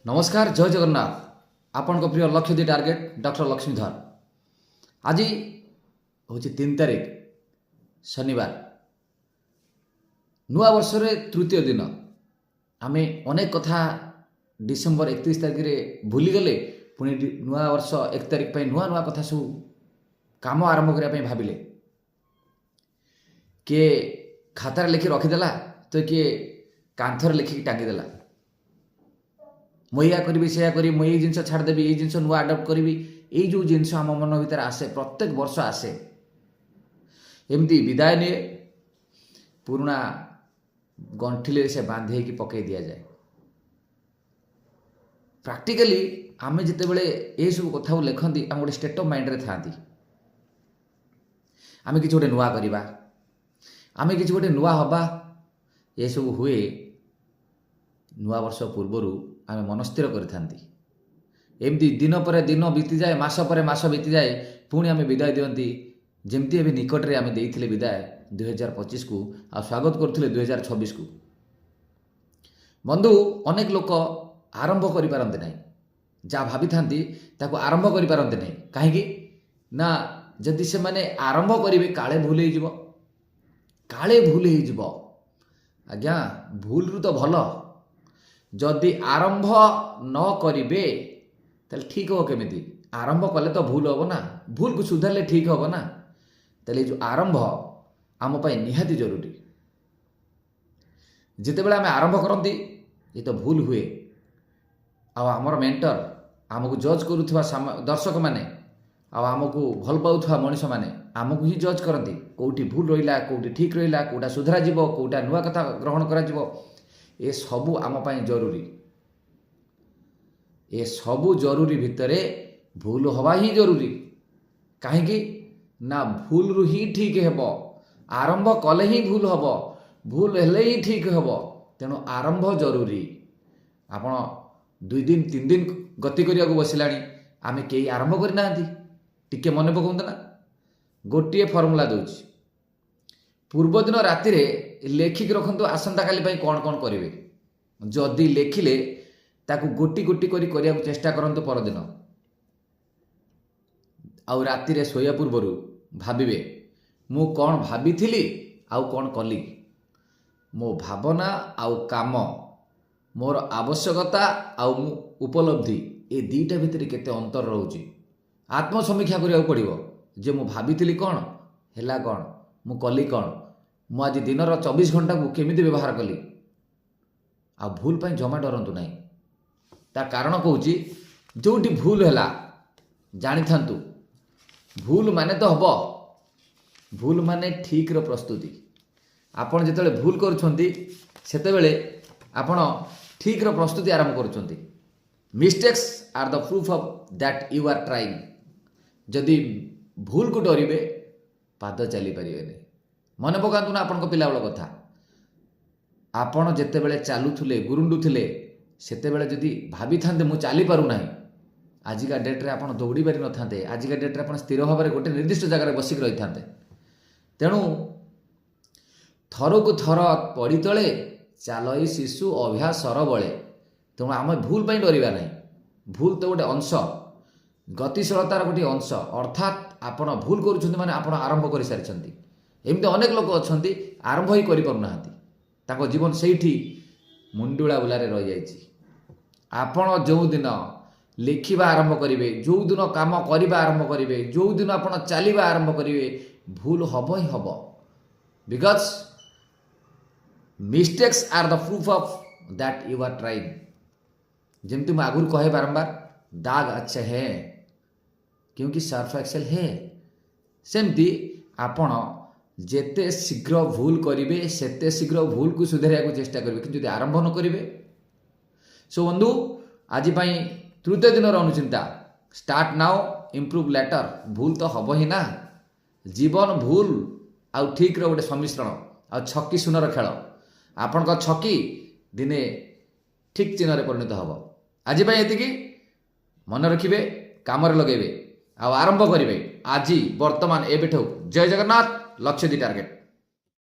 नमस्कार जय जगन्नाथ आपण प्रिय लक्ष्यदी टार्गेट डॉक्टर लक्ष्मीधर आज हूँ 3 तारिख शनिवार नुआ वर्ष रे तृतीय दिन आम अनेक कथा डिसेम्बर 31 तारिख में भूलीगले पुणी नुआ वर्ष 1 तारिख नुआ नुआ कथा सब काम आरंभ करने भाविले किए खातार लिखि रखीदेला तो किए कांथर लिखिकी टांगीदेला मुझे करी से करी मुझे जिन छाड़देवी ये जिन नुआ आडप्ट करी ये जो जिनस आम मन भर आसे प्रत्येक वर्ष आसे एमती विदाय निए पुराणा गंठिले से बांधे कि पकई दि जाए प्रैक्टिकली आम जिते ये सब कथा लिखती आम गोटे स्टेट ऑफ माइंड रे था आम कि गोटे नुआ करवा आम कि गोटे नुआ हवा ये सब हुए नुआ वर्ष पूर्वर आम मन स्थिर करमती दिन पर दिन बीती जाए मास पर मास बीती जाए पुणी आम विदाय दियंती जमती अभी निकट में आम देते विदाय 2025 को आ स्वागत करते 2026 को बंधु अनेक लोक आरंभ करपारती ना जहाँ भाभी था आरंभ करपारती ना कहीं ना जदि से माने आरंभ करेंगे काले भूल हो काले भूल हो आज्ञा भूल रु तो भल जदि आरंभ न करेंगे तो ठीक हो केमी आरंभ कले तो भूल हम ना भूल को सुधारले ठीक हम ना तेल जो आरंभ आम निहाती जरूरी जिते बड़े आम आरंभ करती ये तो भूल हुए आमर मेंटर आमको जज करुवा दर्शक मैंने आमको भल पाऊा मनीष मैंने आमको ही जज करती कौटी भूल रहा कौटी ठीक रहा कौटा सुधरा जीव कौटा नुआ कथा ग्रहण कर ये सबू आम जरूरी ये सबू जरूरी भितरे भूल हवा ही जरूरी कहीं ना भूल रु ही ठीक हेब आरंभ कले ही भूल हम भूल हेले ही ठीक हेब तेणु आरंभ जरूरी आपण 2 दिन 3 दिन गति करने बसला आम कई आरंभ करना टिके मन पकाउंत ना गोटे फर्मुला दूच पूर्व दिन राति लेखिक रखु आसंता काली कौन कौन करेंगे जदि लेखिले ताकू गोटी गोटी करी चेष्टा करंतु परदिन आउ राति शोया पूर्वर भाविबे मु कौन भाभी आउ कौन कली मो भावना आउ काम मोर आवश्यकता आउ मु उपलब्धि ए दीटा भितर केते अंतर रोची आत्मसमीक्षा करिया पड़िबो जे मु भाभी कौन हैला कौन मु कली कौन मु आज दिन 24 घंटा को केमिति व्यवहार कली आ भूल पाई जमा डरंतु नहीं ता कारण कहूँ जोटी भूल है जानी थांतु भूल माने तो हम भूल माने ठीक रो प्रस्तुति आपण जिते भूल करते आपण ठीक रो प्रस्तुति आरंभ कर mistakes are the proof of that you are trying जदि भूल को डरिवे पाद चली पारे मन पकातु ना आपण पिला बेल कथा आपण जिते बड़े चलुले गुरुंडुले सेते जदि भाभी था मु चली पारूना आजिका डेट्रे आप दौड़ी पारि न था आजिका डेट्रे आप स्थिर भाव में गोटे निर्दिष्ट जगह बसिक रही था तेणु थर को थर पड़ी तले चालई शिशु अभ्यासर बले तेणु आम भूल पर डरवा ना भूल तो गोटे अंश गतिशीलतार गोटे अंश अर्थात आपण भूल कर आरंभ कर सारी एमती अनेक लोक अच्छा आरंभ ही कर जीवन से मुंडुला बुलारे रही जाइए आपण जो दिन लिखा आरंभ करेंगे जो दिन काम करने आरंभ करेंगे जो दिन आप चलवा आरंभ करेंगे भूल हम ही हम because mistakes are the proof of that you are trying जमती मैं आगुरी कहे बारंबार दाग अच्छे हैं क्योंकि सर्फ एक्सेल है सेमती आपण जेते शीघ्र भूल करेंगे सेते शीघ्र भूल को सुधार चेष्टा करेंगे कि आरंभ न करेंगे सो बंधु आज तृतीय दिन अनुचिंता स्टार्ट नाउ इम्प्रूव लेटर भूल तो हम ही ना जीवन भूल आउ ठीक गोटे सम्मिश्रण आ छकी सुनर खेल आपण छकी दिने ठीक चिन्ह परिणत हम आज ये मन रखिए कम लगे आरंभ करेंगे आज वर्तमान एबेठू जय जगन्नाथ लक्ष्य दी टार्गेट।